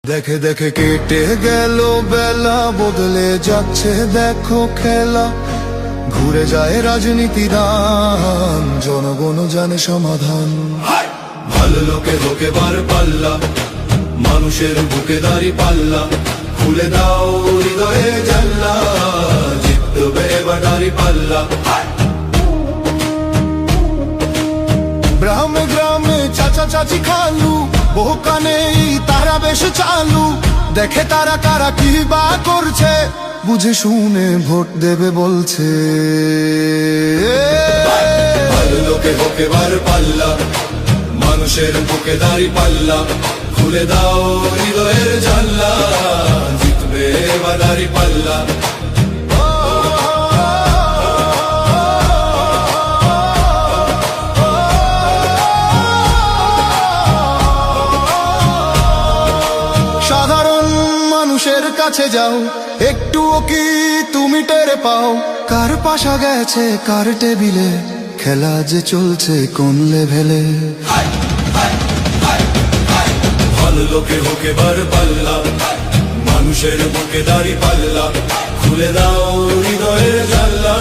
দেখে দেখে কেটে গেল বেলা, বদলে যাচ্ছে দেখো খেলা। ঘুরে যায় রাজনীতি রান, জনগণ জানে সমাধান। ভালো লোকে হোকে বার পাল্লা, মানুষের বুকে দাঁড়ি পাল্লা। খুলে দাও হৃদয়ে জানলা, জিতবে এবার দাঁড়ি পাল্লা। গ্রামে গ্রামে চাচা চাচি খালু, বহু কানে তারা বেশ চালু। দেখে তারা কারা কি বা করছে, বুঝে শুনে ভোট দেবে বলছে। ভালো লোকে হোকে বার পাল্লা, মানুষের বুকে দাঁড়ি পাল্লা। খুলে দাও হৃদয়ের জানলা, জিতবে এবার দাঁড়ি পাল্লা। সাধারণ মানুষের কাছে যাও, একটুও কি তুমি টের পাও? কার পাশা গেছে কার টেবিলে, খেলা যে চলছে কোন লেভেলে। ভালো লোকে হোকে বার পাল্লা, মানুষের বুকে দাঁড়ি পাল্লা। খুলে দাও হৃদয়ের জানলা,